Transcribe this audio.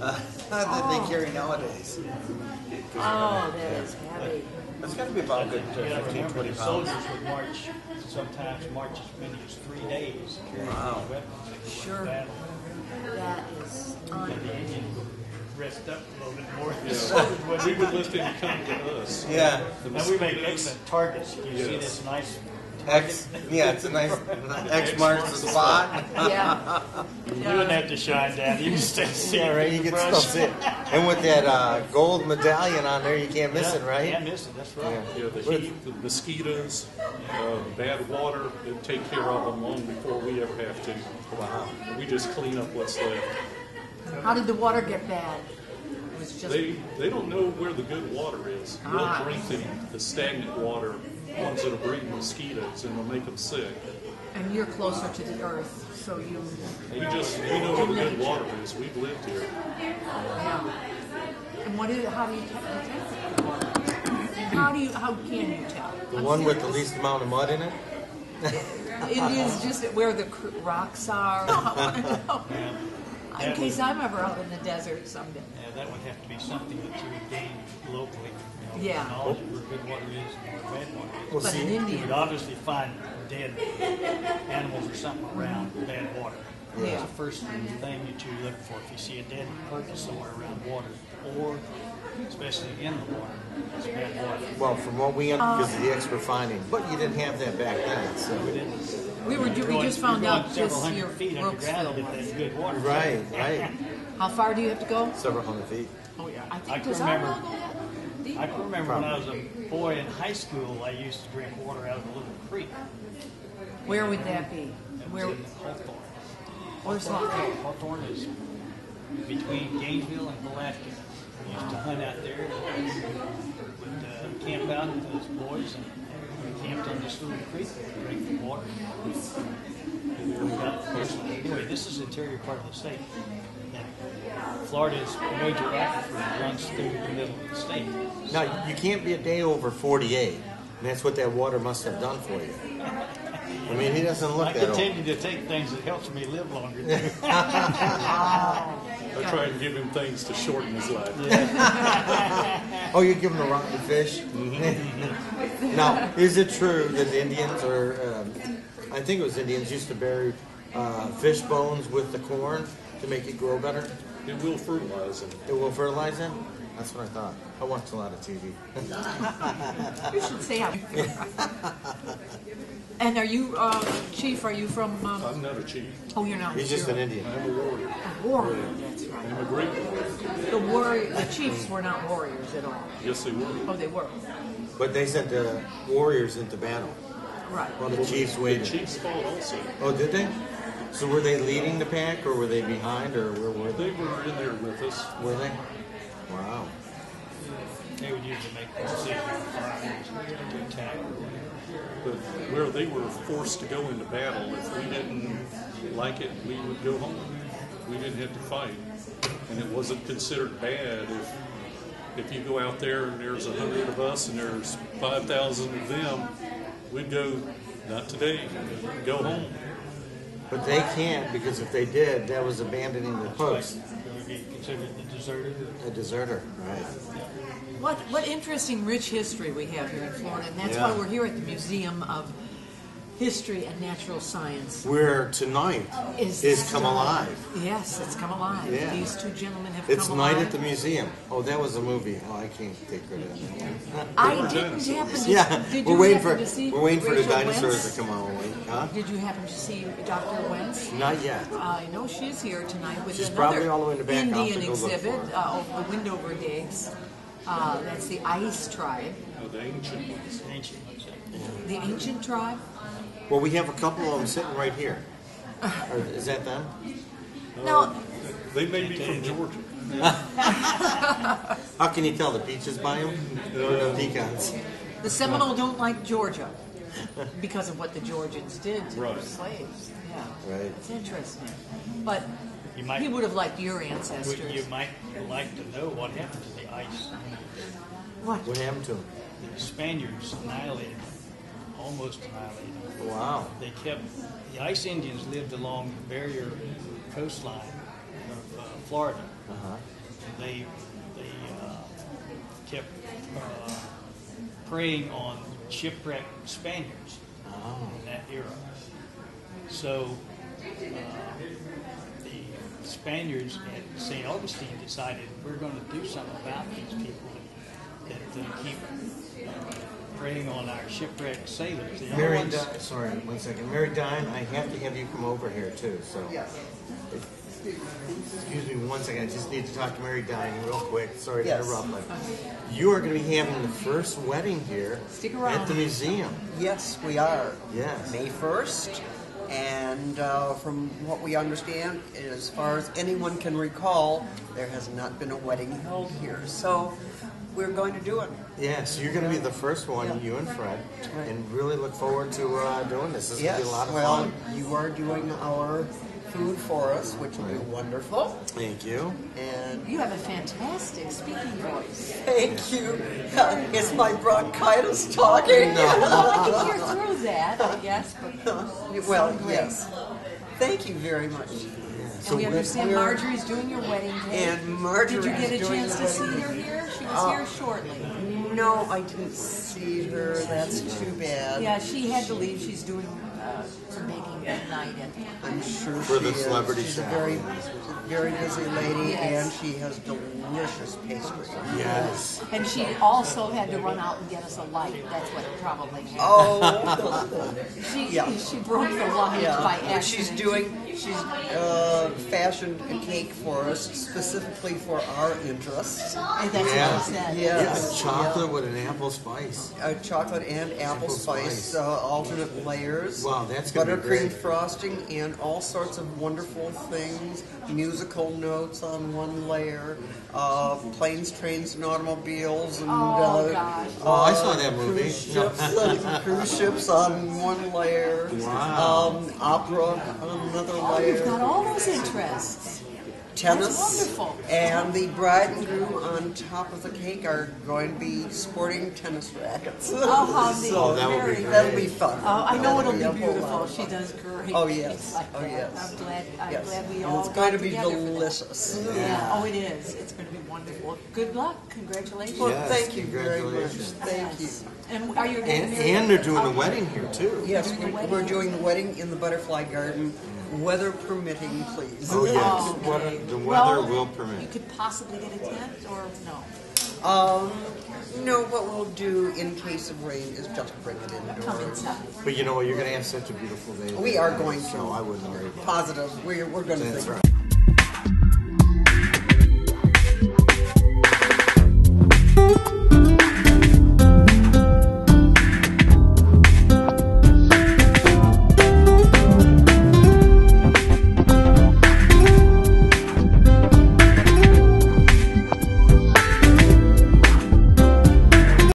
that they carry nowadays. Oh, that is heavy. That's got to be about good 15, 20 pounds. Soldiers would march, sometimes march as many as 3 days carrying Wow. these weapons. Sure. Battle. That is And the unbelievable. Indians would rest up a little bit more. Yeah. We would let them come to us. Yeah. And we make excellent targets. You see Yes. this nice X, yeah, it's a nice X marks the spot. Yeah. You wouldn't have to shine down. You just stay see Yeah, right. You can still see it. And with that gold medallion on there, you can't miss it, right? Can't miss it. That's right. Yeah, the heat, the mosquitoes, bad water, they take care of them long before we ever have to. Wow. We just clean up what's left. How did the water get bad? It was just They don't know where the good water is. They'll drink the stagnant water, ones that are breeding mosquitoes, and they'll make them sick. and you're closer to the earth, so you. We know where the good water is. We've lived here. Yeah. And how do you tell the water? How can you tell? The one with the least amount of mud in it? It is just where the rocks are. I want to know. Yeah. In case I'm ever out in the desert someday. Yeah, that would have to be something that you would gain locally. Yeah. Knowledge of where good water is and where bad water is. Well, But see, in You India, would obviously find dead animals or something around bad water. Yeah. That's the first thing that you look for. If you see a dead carcass somewhere around water, or especially in the water, it's bad water. well, from what we understand, because of the extra finding, but you didn't have that back then. So. we just found out several this year hundred feet underground to Brooksville. get that good water. Right. How far do you have to go? Several hundred feet. Oh yeah, I I think can does our remember- well go that deep? I can remember when I was a boy in high school, I used to drink water out of a little creek. Where would that be? Where? In Hawthorne. Where's Hawthorne? Hawthorne is between Gainesville and Pulaski. We used to hunt out there. Would camp out with those boys and we camped on this little creek, drink the water. Anyway, this is the interior part of the state. And Florida's major aquifer runs through the middle of the state. Now, you can't be a day over 48, and that's what that water must have done for you. I mean, he doesn't look I that old. continue to take things that helps me live longer. I try and give him things to shorten his life. Oh, you give him the rotten fish? Now, is it true that the Indians, or I think it was Indians, used to bury fish bones with the corn to make it grow better? It will fertilize them. It will fertilize it? That's what I thought. I watch a lot of TV. You should say how. And are you, Chief? Are you from? I'm not a chief. Oh, you're not. He's just an Indian. I'm a warrior. A warrior. That's right. I'm a great warrior. The Chiefs were not warriors at all. Yes, they were. Oh, they were. But they sent the warriors into battle Right. while the chiefs The waited. chiefs fought also. Oh, did they? So were they leading the pack, or were they behind, or where were They they? were in there with us. Were they? Wow. They would usually make the decision to attack. But where they were forced to go into battle, if we didn't like it, we would go home. We didn't have to fight. And it wasn't considered bad if you go out there and there's 100 of us and there's 5,000 of them, we'd go, not today, go home. But they can't, because if they did, that was abandoning their post. They would be considered the deserter. A deserter, right. What interesting, rich history we have here in Florida, and that's Yeah. why we're here at the Museum of History and Natural Science. Where tonight is Come Alive. Yes, it's Come Alive. Yeah. These two gentlemen have It's come Night alive. at the Museum. Oh, that was a movie. Oh, I can't take credit on that one. I didn't happen to. Yeah, Did we're you waiting happen for to see the Rachel dinosaurs Wentz? to come on. Huh? Did you happen to see Dr. Wentz? Not yet. I know she's here tonight with She's another probably all the way in the back. I'll have Indian to go look exhibit for her. of the Windover Digs. That's the Ice tribe, The ancient ones. Ancient ones. the ancient tribe. Well, we have a couple of them sitting right here. Or, is that them? No, They may be from Georgia. How can you tell? The peaches by them? Or the pecans? the Seminole don't like Georgia because of what the Georgians did to Right. their slaves. Yeah, Right. it's interesting. But You might- he would have liked your ancestors. You might like to know what happened to the ice. What? What happened to them? The Spaniards annihilated them, almost annihilated them. Wow. They kept, the ice Indians lived along the barrier coastline of Florida. They kept preying on shipwrecked Spaniards in that era. So the Spaniards at St. Augustine decided we're going to do something about these people that keep preying on our shipwrecked sailors. The only ones- Sorry, 1 second. Mary Dine, I have to have you come over here too. So, excuse me 1 second. I just need to talk to Mary Dine real quick. Sorry to interrupt, but you are going to be having the first wedding here Stick around. at the museum. Yes, we are. Yes. May 1st. And from what we understand, as far as anyone can recall, there has not been a wedding held here. So we're going to do it. Yeah, so you're going to be the first one, you and Fred, and really look forward to doing this. This is going to be a lot of fun. You are doing our food for us, which will be wonderful. Thank you. And You have a fantastic speaking voice. thank you. It's my bronchitis talking. I can hear through that, I guess, but Well, great. yes. Thank you very much. And we understand Marjorie's doing your wedding day. And Marjorie Did you get a is doing chance the to see wedding. her here? She was here shortly. No, I didn't see her. That's too bad. Yeah, she had to leave. She's doing some baking that night. I'm sure For she the is. celebrity She's chef. a very busy lady, Yes. and she has delicious pastry. Yes. And she also had to run out and get us a light. That's what probably happened. Oh, She broke the light by yeah. accident. She's fashioned a cake for us specifically for our interests. And that's Yeah. what she said. Yes. Chocolate with an apple spice. Chocolate and apple spice, alternate layers. Wow, that's gonna be buttercream great. frosting and all sorts of wonderful things. Musical notes on one layer. Planes, trains, and automobiles, and Oh, gosh. Oh, I saw that movie. cruise ships on one layer. Wow. Opera on another Oh, you've got layer. all those interests. Tennis. That's wonderful. And the bride and groom on top of the cake are going to be sporting tennis rackets. Oh, how neat. Oh, that would be Very great. That'll be fun. Oh, I know That'll it'll a be whole beautiful. lot of She fun. does great. Oh, things yes. like Oh, that. yes. I'm glad we And all it's going to got be together for that. delicious. Yeah. Oh, it is. It's going to be wonderful. Good luck. Congratulations. Well, Yes, thank you very much. congratulations. Thank you. And are you getting married? And they're doing the wedding here too. Yes, Doing the wedding? we're doing the wedding in the Butterfly Garden, weather permitting, please. Oh yes, Oh, okay. the weather Well, will You permit. could possibly get a tent, or no? No, what we'll do in case of rain is just bring it Come indoors. inside. But you know what? You're going to have such a beautiful day. We are going to. So I wouldn't worry about it. Positive. We're going to That's think. right.